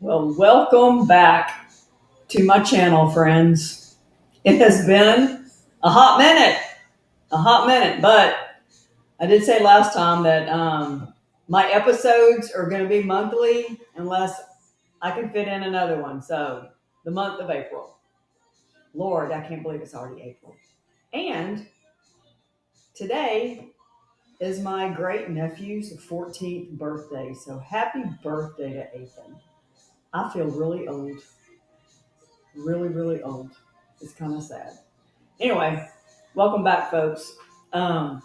Well, welcome back to my channel, friends. It has been a hot minute, but I did say last time that my episodes are going to be monthly unless I can fit in another one. So, the month of April. Lord, I can't believe it's already April. And today is my great nephew's 14th birthday. So, happy birthday to Ethan. I feel really old. Really, really old. It's kind of sad. Anyway, welcome back, folks. As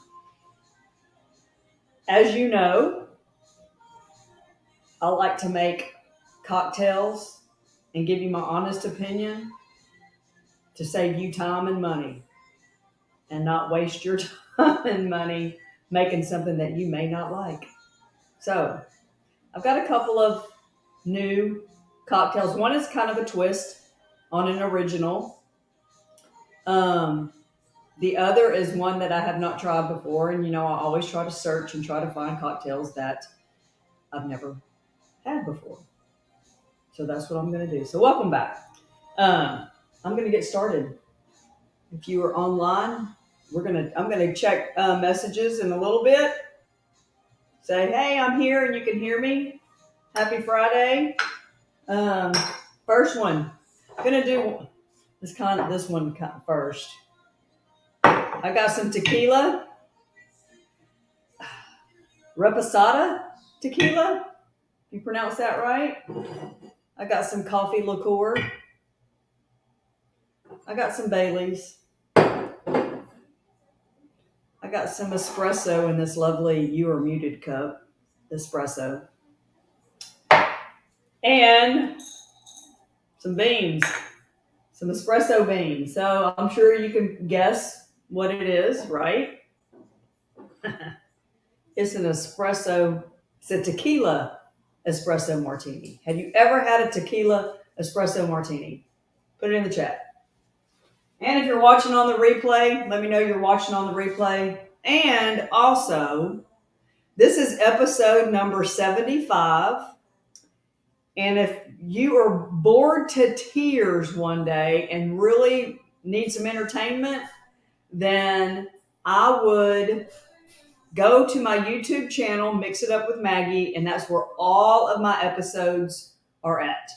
you know, I like to make cocktails and give you my honest opinion to save you time and money and not waste your time and money making something that you may not like. So, I've got a couple of new cocktails. One is kind of a twist on an original. The other is one that I have not tried before. And, I always try to search and try to find cocktails that I've never had before. So that's what I'm going to do. So welcome back. I'm going to get started. If you are online, I'm going to check messages in a little bit. Say, hey, I'm here and you can hear me. Happy Friday. First one. I'm going to do this one first. I got some tequila, Reposada tequila, if you pronounce that right. I got some coffee liqueur. I got some Baileys. I got some espresso in this lovely You Are Muted cup, espresso. And some beans, some espresso beans. So I'm sure you can guess what it is, right? It's a tequila espresso martini. Have you ever had a tequila espresso martini? Put it in the chat. And if you're watching on the replay, let me know you're watching on the replay. And also, this is episode number 75. And if you are bored to tears one day and really need some entertainment, then I would go to my YouTube channel, Mix It Up with Maggie, and that's where all of my episodes are at.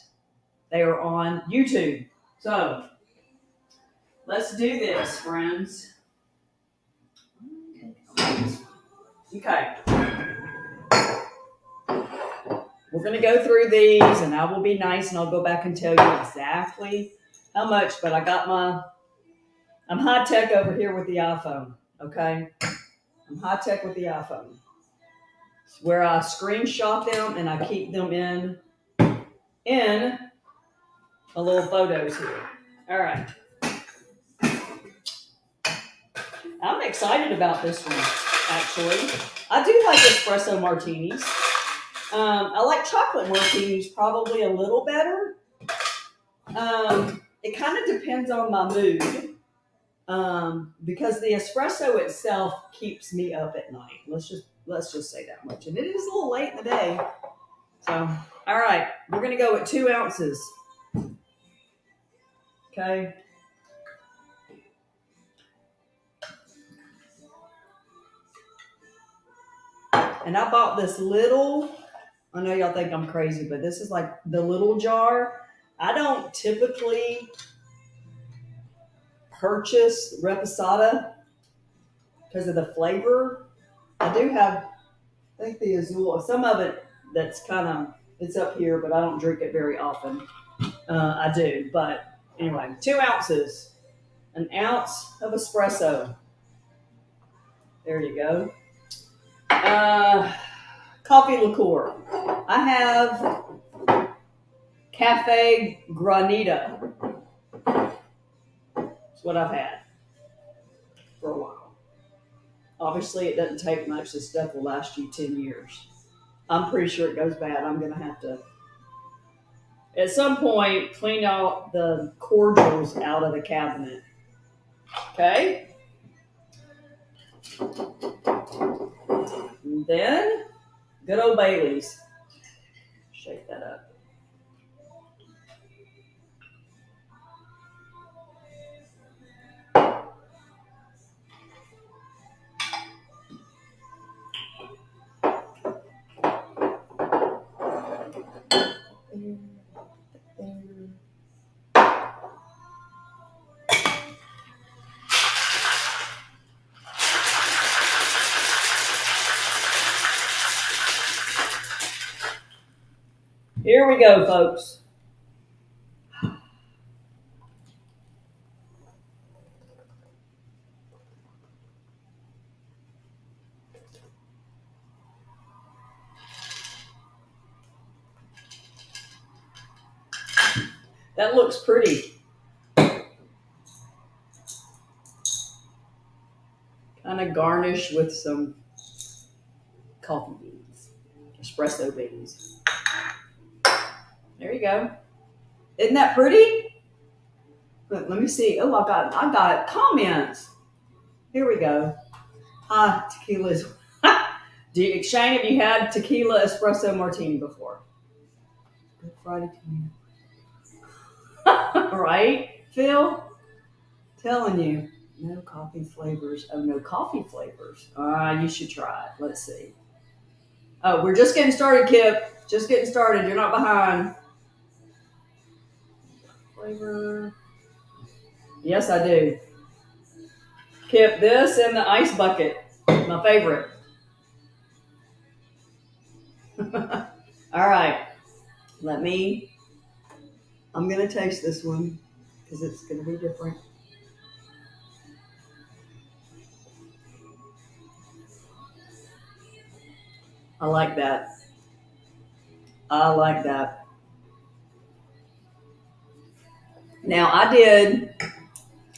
They are on YouTube. So, let's do this, friends. Okay. We're going to go through these, and I will be nice, and I'll go back and tell you exactly how much, but I'm high tech over here with the iPhone, okay? I'm high tech with the iPhone. It's where I screenshot them, and I keep them in a little photos here. All right. I'm excited about this one. actually. I do like espresso martinis. I like chocolate martinis probably a little better. It kind of depends on my mood. Because the espresso itself keeps me up at night. Let's just say that much. And it is a little late in the day. So, all right, we're gonna go with 2 ounces. Okay. And I bought this little. I know y'all think I'm crazy, but this is like the little jar. I don't typically purchase reposado because of the flavor. I do have, I think the Azul, some of it that's kind of, it's up here, but I don't drink it very often. I do, but anyway, 2 ounces, an ounce of espresso. There you go. Coffee liqueur. I have Cafe Granita. That's what I've had for a while. Obviously, it doesn't take much. This stuff will last you 10 years. I'm pretty sure it goes bad. I'm going to have to, at some point, clean out the cordials out of the cabinet. Okay? And then, good old Bailey's. Shake that up. Here we go, folks. That looks pretty. Kind of garnished with some coffee beans, espresso beans. There you go. Isn't that pretty? Let me see. Oh, I got comments. Here we go. Tequila's. Shane, have you had tequila espresso martini before? Good Friday tequila. Right, Phil? Telling you. No coffee flavors. Oh, no coffee flavors. You should try it. Let's see. Oh, we're just getting started, Kip. Just getting started. You're not behind. Flavor. Yes, I do. Kip, this and the ice bucket. My favorite. All right. I'm going to taste this one because it's going to be different. I like that. I like that. Now, I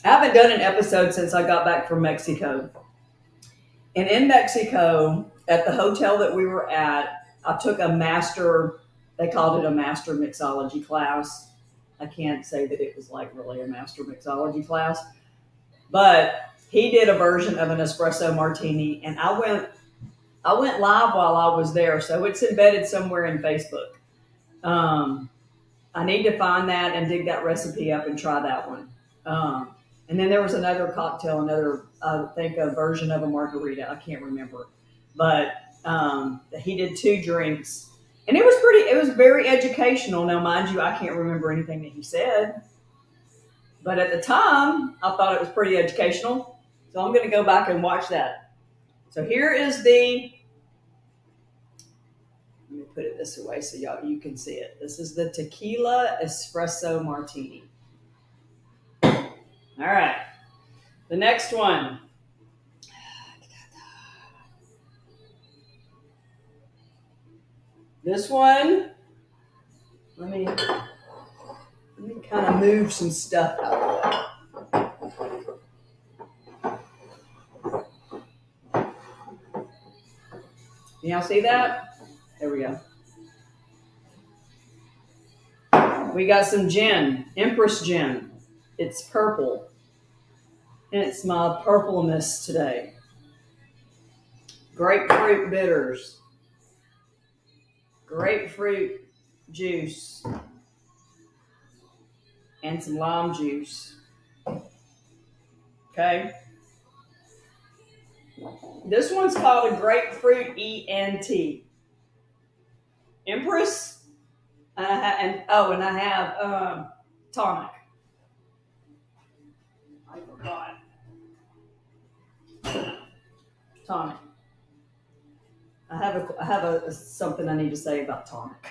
haven't done an episode since I got back from Mexico. And in Mexico, at the hotel that we were at, I took they called it a master mixology class. I can't say that it was like really a master mixology class, but he did a version of an espresso martini, and I went live while I was there, so it's embedded somewhere in Facebook. I need to find that and dig that recipe up and try that one. And then there was another cocktail, I think a version of a margarita. I can't remember, but he did 2 drinks. And it was very educational. Now, mind you, I can't remember anything that he said. But at the time, I thought it was pretty educational. So I'm going to go back and watch that. So here is let me put it this way so you can see it. This is the tequila espresso martini. All right. The next one. This one, let me kind of move some stuff out of the way. Can y'all see that? There we go. We got some gin, Empress gin. It's purple. And it's my purpleness today. Grapefruit bitters, grapefruit juice, and some lime juice. Okay. This one's called a grapefruit ENT. Empress, and I have tonic. I forgot tonic. I have a something I need to say about tonic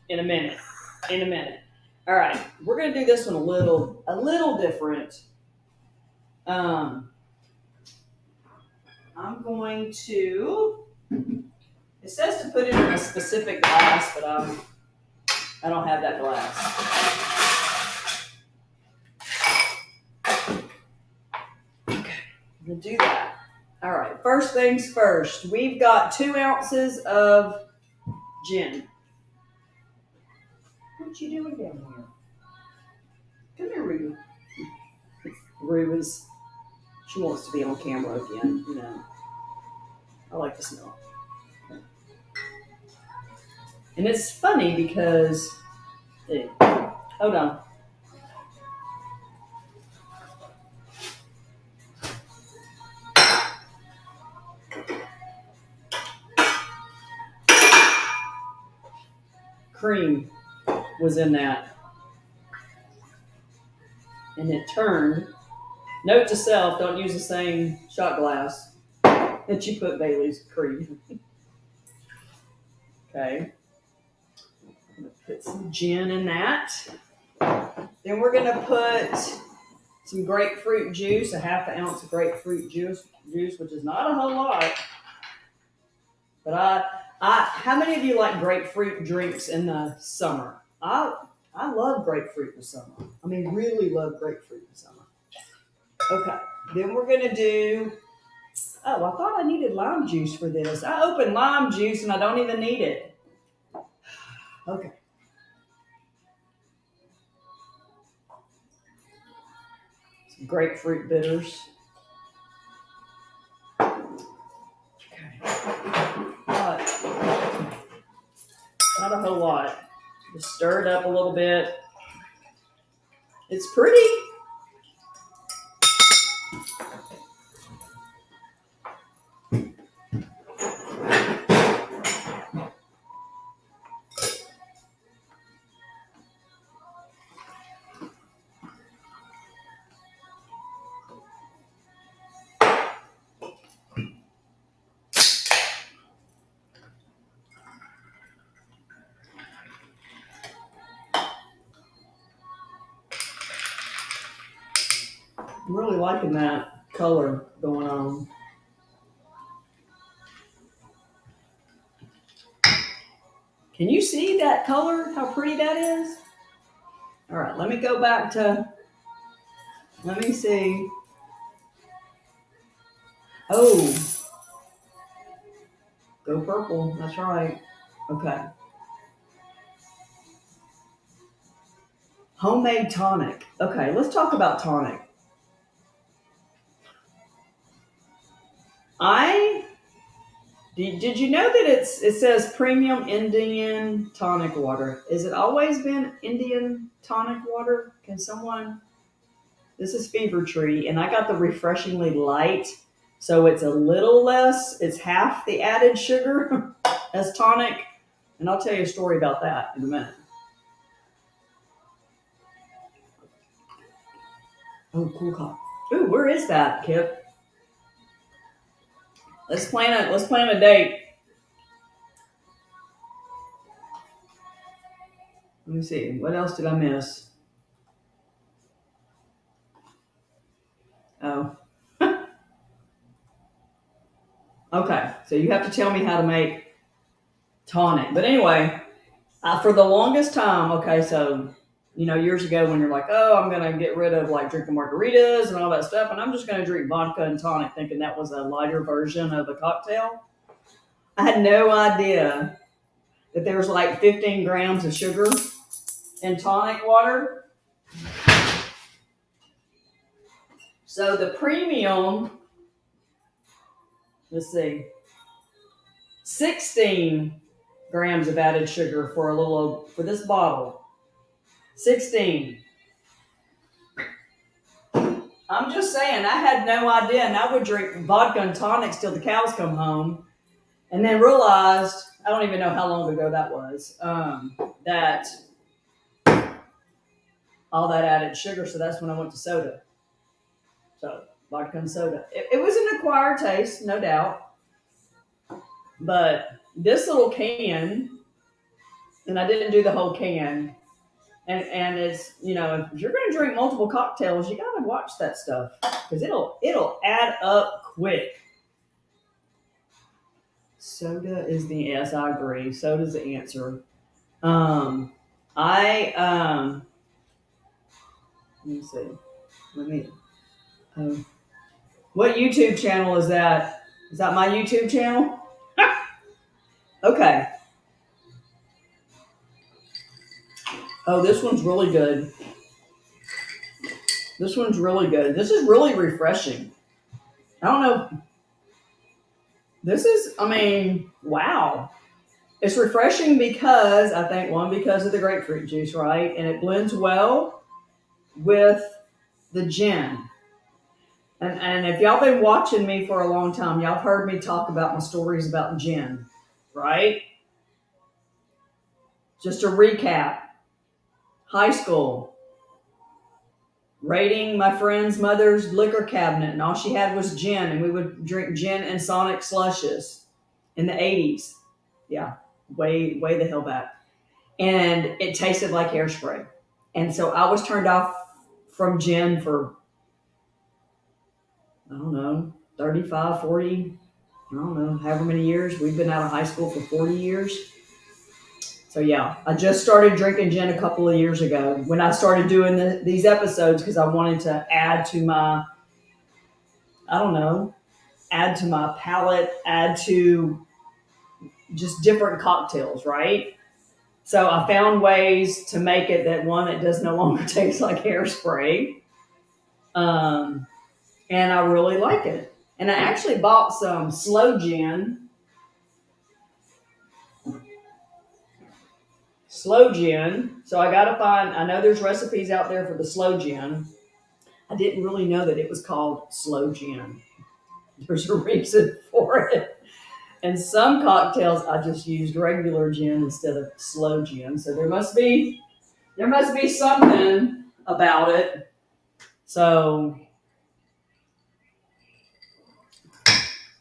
in a minute. All right, we're gonna do this one a little different. I'm going to. It says to put it in a specific glass, but I don't have that glass. Okay, I'm gonna do that. All right, first things first. We've got 2 ounces of gin. What you doing down here? Come here, Ruby. Ruby's, she wants to be on camera again, you know. I like the smell. And it's funny because, hold on. Cream was in that. And it turned. Note to self, don't use the same shot glass that you put Bailey's cream. Okay. I'm going to put some gin in that. Then we're going to put some grapefruit juice, a half an ounce of grapefruit juice, which is not a whole lot. But how many of you like grapefruit drinks in the summer? I love grapefruit in the summer. I mean, really love grapefruit in the summer. Okay, then we're going to do, I thought I needed lime juice for this. I opened lime juice and I don't even need it. Okay. Some grapefruit bitters. Okay. Not a whole lot. Just stir it up a little bit. It's pretty. I'm really liking that color going on. Can you see that color? How pretty that is? All right, let me go back to, let me see. Oh, go purple. That's right. Okay. Homemade tonic. Okay, let's talk about tonic. Did you know that it says premium Indian tonic water? Has it always been Indian tonic water? Can someone? This is Fever Tree, and I got the refreshingly light, so it's a little less. It's half the added sugar as tonic, and I'll tell you a story about that in a minute. Oh, cool cop. Ooh, where is that, Kip? Let's plan a date. Let me see. What else did I miss? Oh. Okay. So you have to tell me how to make tonic. But anyway, for the longest time, okay, so years ago when you're like, oh, I'm gonna get rid of like drinking margaritas and all that stuff, and I'm just gonna drink vodka and tonic, thinking that was a lighter version of a cocktail. I had no idea that there was like 15 grams of sugar in tonic water. So the premium, let's see, 16 grams of added sugar for for this bottle. 16. I'm just saying, I had no idea, and I would drink vodka and tonics till the cows come home, and then realized, I don't even know how long ago that was, that all that added sugar. So that's when I went to soda. So vodka and soda. It was an acquired taste, no doubt, but this little can, and I didn't do the whole can. And it's, if you're going to drink multiple cocktails, you got to watch that stuff because it'll add up quick. Soda is the, yes, I agree. Soda's the answer. I let me see. Let me. What YouTube channel is that? Is that my YouTube channel? Okay. Oh, this one's really good. This one's really good. This is really refreshing. I don't know. This is, I mean, wow. It's refreshing because, I think, one, because of the grapefruit juice, right? And it blends well with the gin. And if y'all been watching me for a long time, y'all have heard me talk about my stories about gin, right? Just to recap, high school, raiding my friend's mother's liquor cabinet, and all she had was gin, and we would drink gin and Sonic slushes in the 80s. Yeah, way the hell back. And it tasted like hairspray. And so I was turned off from gin for, I don't know, 35, 40, I don't know, however many years. We've been out of high school for 40 years. So yeah, I just started drinking gin a couple of years ago when I started doing these episodes because I wanted to add to my, I don't know, add to my palate, add to just different cocktails, right? So I found ways to make it that one, it does no longer taste like hairspray. And I really like it. And I actually bought some slow gin. Slow gin. So I got to find, I know there's recipes out there for the slow gin. I didn't really know that it was called slow gin. There's a reason for it. And some cocktails, I just used regular gin instead of slow gin. So there must be something about it. So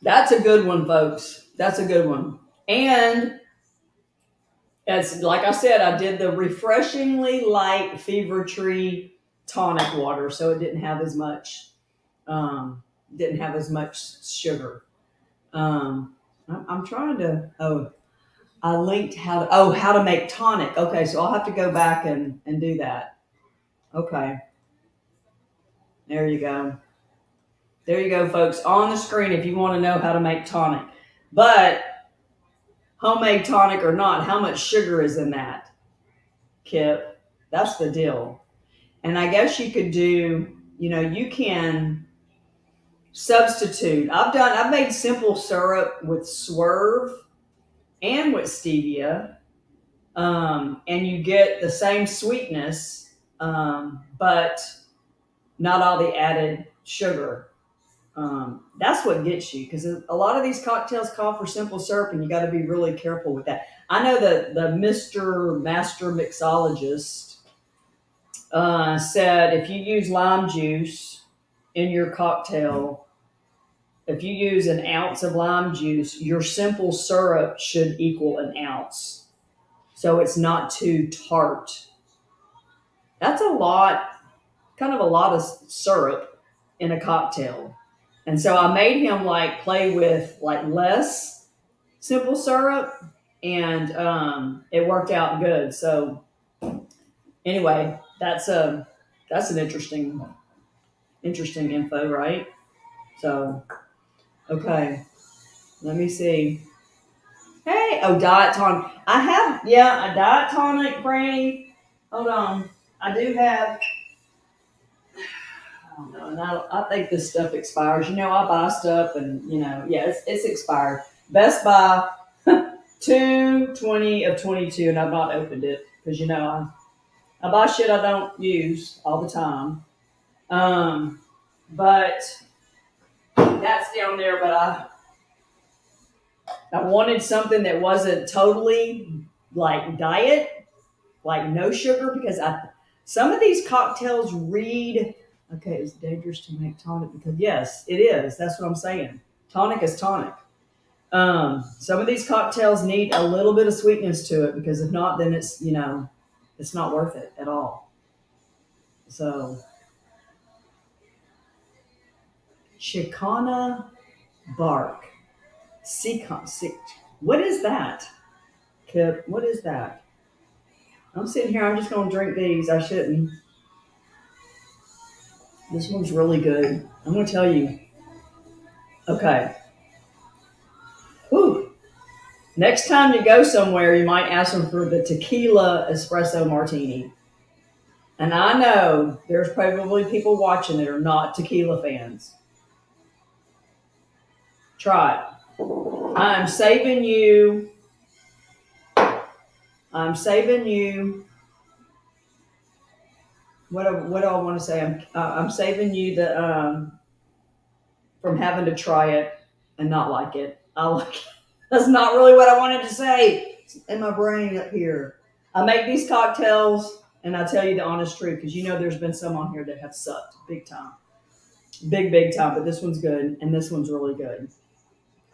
that's a good one, folks. That's a good one. And as like I said, I did the refreshingly light Fever Tree tonic water, so it didn't have as much sugar. I'm trying to. Oh, I linked how to make tonic. Okay, so I'll have to go back and do that. Okay, there you go. There you go, folks. On the screen, if you want to know how to make tonic, but homemade tonic or not, how much sugar is in that, Kip? That's the deal. And I guess you could do, you can substitute. I've made simple syrup with Swerve and with stevia, and you get the same sweetness, but not all the added sugar. That's what gets you, because a lot of these cocktails call for simple syrup, and you got to be really careful with that. I know that the Mr. Master Mixologist said if you use lime juice in your cocktail, if you use an ounce of lime juice, your simple syrup should equal an ounce. So it's not too tart. That's kind of a lot of syrup in a cocktail. And so I made him play with less simple syrup, and it worked out good. So anyway, that's an interesting info, right? So okay, let me see. Oh, diet tonic. I have, yeah, a diet tonic, Franny. Hold on. I do have, I don't know, and I think this stuff expires. You know, I buy stuff and, yeah, it's expired. Best Buy, 2/20 of 22, and I've not opened it because, I buy shit I don't use all the time. But that's down there, but I wanted something that wasn't totally like diet, like no sugar, because some of these cocktails read, okay, it's dangerous to make tonic because yes, it is. That's what I'm saying. Tonic is tonic. Some of these cocktails need a little bit of sweetness to it because if not, then it's not worth it at all. So, Chicana bark. What is that? Kip, what is that? I'm sitting here, I'm just going to drink these. I shouldn't. This one's really good. I'm going to tell you. Okay. Whew. Next time you go somewhere, you might ask them for the tequila espresso martini. And I know there's probably people watching that are not tequila fans. Try it. I'm saving you. What do I want to say? I'm saving you from having to try it and not like it. I like it. That's not really what I wanted to say. It's in my brain up here. I make these cocktails and I tell you the honest truth because there's been some on here that have sucked big time. Big time, but this one's good and this one's really good.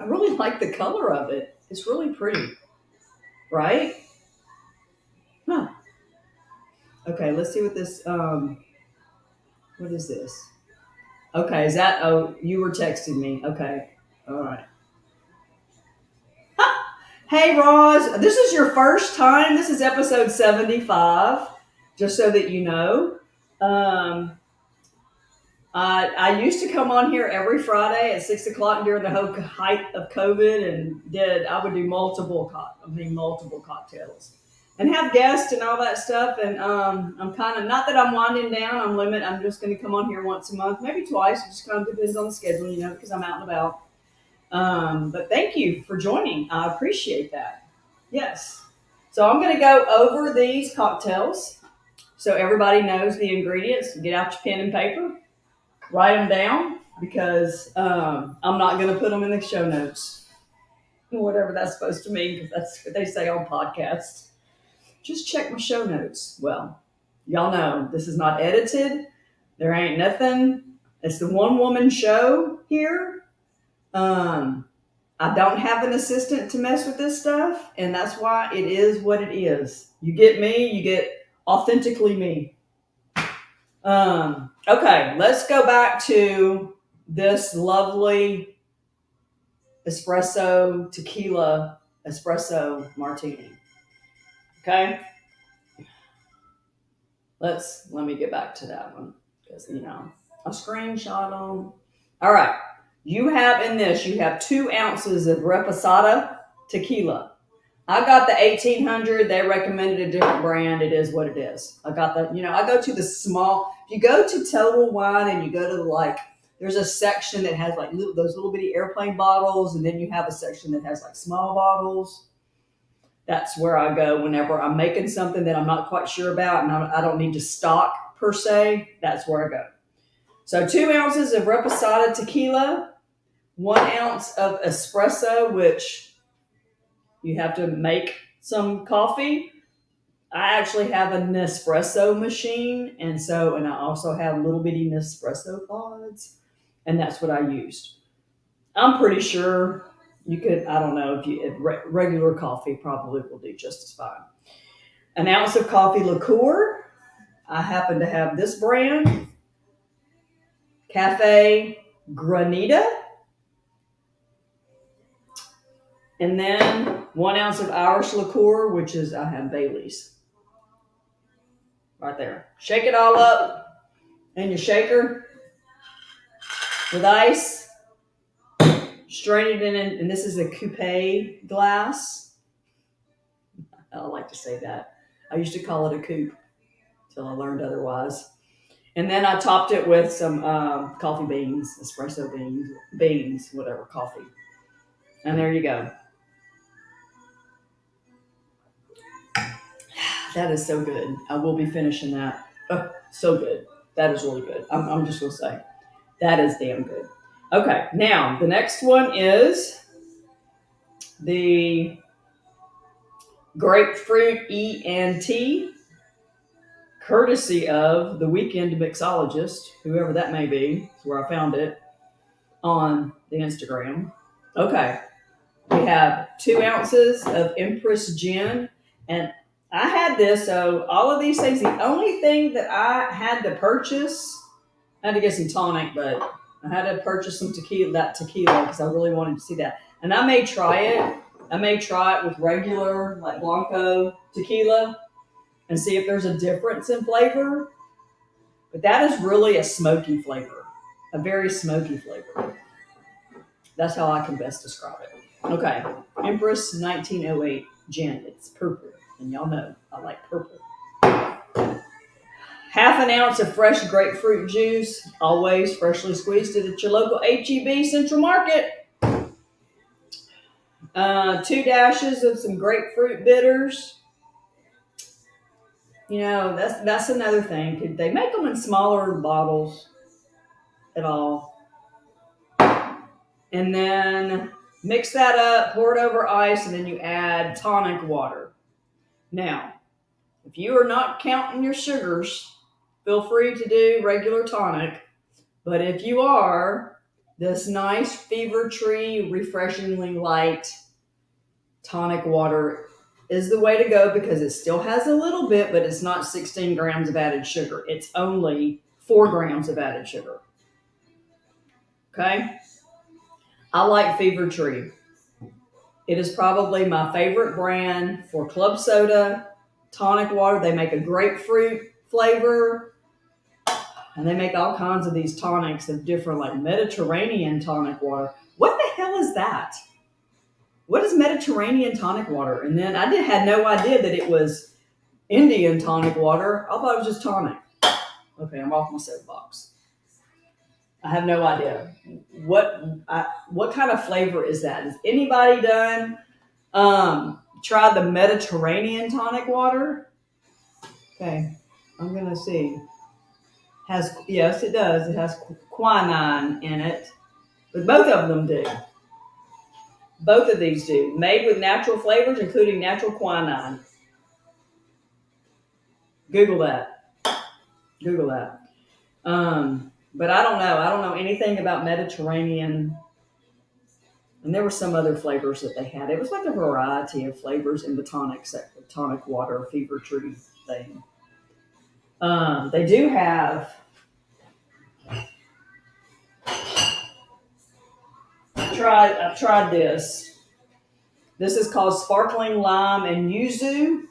I really like the color of it. It's really pretty. Right? Huh. Okay, let's see what this what is this? Okay, you were texting me. Okay. All right. Hey, Roz, this is your first time. This is episode 75, just so that you know. I used to come on here every Friday at 6 o'clock during the whole height of COVID, and I would do multiple cocktails and have guests and all that stuff. And I'm kind of, not that I'm winding down, I'm just going to come on here once a month, maybe twice. It just kind of depends on the schedule, because I'm out and about. But thank you for joining. I appreciate that. Yes. So I'm going to go over these cocktails so everybody knows the ingredients. Get out your pen and paper, write them down because I'm not going to put them in the show notes, whatever that's supposed to mean, because that's what they say on podcasts. Just check my show notes. Well, y'all know this is not edited. There ain't nothing. It's the one-woman show here. I don't have an assistant to mess with this stuff, and that's why it is what it is. You get me, you get authentically me. Okay, let's go back to this lovely tequila espresso martini. Okay? Let me get back to that one because, a screenshot on. All right. You have 2 ounces of Reposado tequila. I got the 1800. They recommended a different brand. It is what it is. I got the, I go to the small. If you go to Total Wine and you go to there's a section that has those little bitty airplane bottles, and then you have a section that has small bottles. That's where I go whenever I'm making something that I'm not quite sure about and I don't need to stock per se. That's where I go. So 2 ounces of Reposado tequila, 1 ounce of espresso, which you have to make some coffee. I actually have a Nespresso machine, and I also have little bitty Nespresso pods, and that's what I used. I'm pretty sure you could, I don't know, if regular coffee probably will do just as fine. 1 ounce of coffee liqueur. I happen to have this brand, Cafe Granita. And then 1 ounce of Irish liqueur, which is, I have Bailey's. Right there. Shake it all up in your shaker with ice. Strain it in, and this is a coupe glass. I like to say that. I used to call it a coupe till I learned otherwise. And then I topped it with some coffee beans, espresso beans, whatever, coffee. And there you go. That is so good. I will be finishing that. Oh, so good. That is really good. I'm just going to say that is damn good. Okay, now the next one is the grapefruit ENT, courtesy of the Weekend Mixologist, whoever that may be. Is where I found it on the Instagram. Okay, we have 2 ounces of Empress Gin, and I had this. So all of these things. The only thing that I had to purchase, I had to get some tonic, but I had to purchase some tequila. That tequila because I really wanted to see that, and I may try it. I may try it with regular like Blanco tequila and see if there's a difference in flavor. But that is really a smoky flavor, a very smoky flavor. That's how I can best describe it. Okay, Empress 1908 gin. It's purple, and y'all know I like purple. Half an ounce of fresh grapefruit juice, always freshly squeezed it at your local HEB Central Market. 2 dashes of some grapefruit bitters. You know, that's another thing. Could they make them in smaller bottles at all? And then mix that up, pour it over ice, and then you add tonic water. Now, if you are not counting your sugars, feel free to do regular tonic. But if you are, this nice Fever Tree refreshingly light tonic water is the way to go because it still has a little bit, but it's not 16 grams of added sugar. It's only 4 grams of added sugar. Okay? I like Fever Tree. It is probably my favorite brand for club soda, tonic water. They make a grapefruit flavor, and they make all kinds of these tonics of different, like Mediterranean tonic water. What the hell is that? What is Mediterranean tonic water? And then I had no idea that it was Indian tonic water. I thought it was just tonic. Okay, I'm off my soapbox. I have no idea. What kind of flavor is that? Has anybody done tried the Mediterranean tonic water? Okay, I'm gonna see. Yes, it does. It has quinine in it, but both of them do. Both of these do. Made with natural flavors, including natural quinine. Google that. Google that. But I don't know. I don't know anything about Mediterranean. And there were some other flavors that they had. It was like a variety of flavors in the tonic water Fever Tree thing. They do have. I've tried this. This is called Sparkling Lime and Yuzu.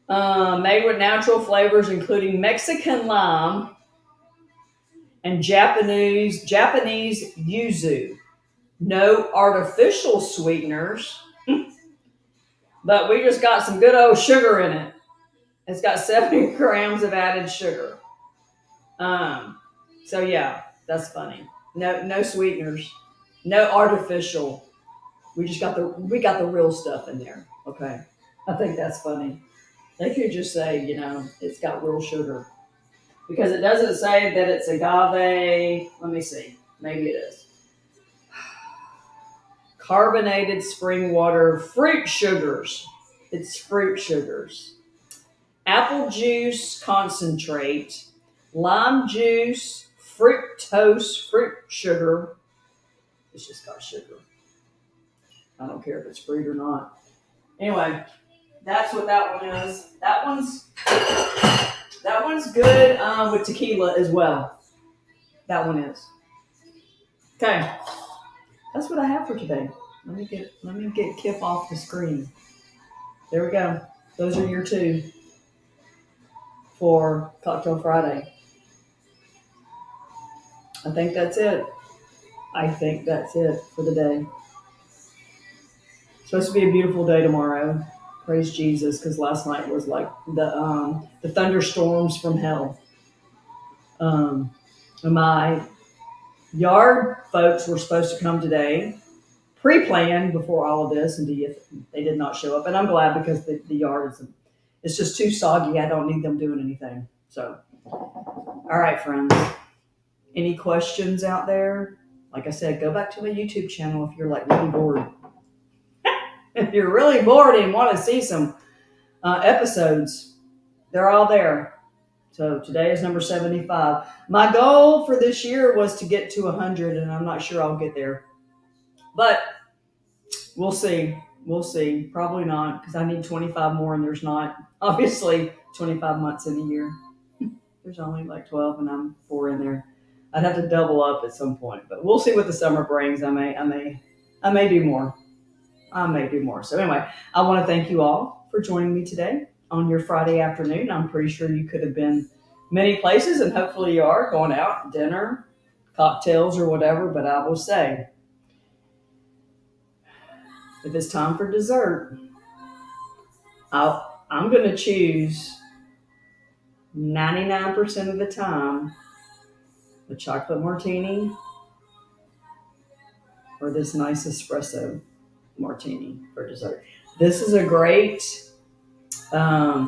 Made with natural flavors, including Mexican lime and Japanese yuzu. No artificial sweeteners, but we just got some good old sugar in it. It's got 70 grams of added sugar. So yeah, that's funny. No sweeteners, no artificial. We got the real stuff in there. Okay, I think that's funny. They could just say, it's got real sugar. Because it doesn't say that it's agave. Let me see. Maybe it is. Carbonated spring water, fruit sugars. It's fruit sugars. Apple juice concentrate, lime juice, fructose, fruit sugar. It's just got sugar. I don't care if it's fruit or not. Anyway, that's what that one is. That one's good with tequila as well. That one is. Okay, that's what I have for today. Let me get Kip off the screen. There we go. Those are your 2 for Cocktail Friday. I think that's it for the day. Supposed to be a beautiful day tomorrow. Praise Jesus, because last night was like the thunderstorms from hell. My yard folks were supposed to come today, pre-planned before all of this, and they did not show up. And I'm glad because the yard it's just too soggy. I don't need them doing anything. So, all right, friends. Any questions out there? Like I said, go back to my YouTube channel if you're like really bored. If you're really bored and want to see some episodes, they're all there. So today is number 75. My goal for this year was to get to 100, and I'm not sure I'll get there. But we'll see. We'll see. Probably not, because I need 25 more, and there's not, obviously, 25 months in a year. There's only like 12, and I'm 4 in there. I'd have to double up at some point, but we'll see what the summer brings. I may do more. I may do more. So anyway, I want to thank you all for joining me today on your Friday afternoon. I'm pretty sure you could have been many places, and hopefully you are going out, dinner, cocktails, or whatever. But I will say, if it's time for dessert, I'm going to choose 99% of the time the chocolate martini or this nice espresso martini for dessert. This is a great like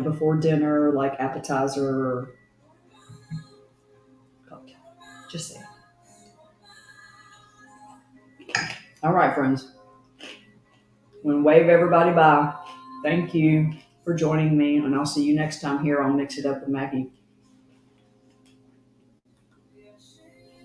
before dinner, like appetizer or cocktail. Just saying. All right, friends. I'm going to wave everybody bye. Thank you for joining me, and I'll see you next time here on Mix It Up with Maggie.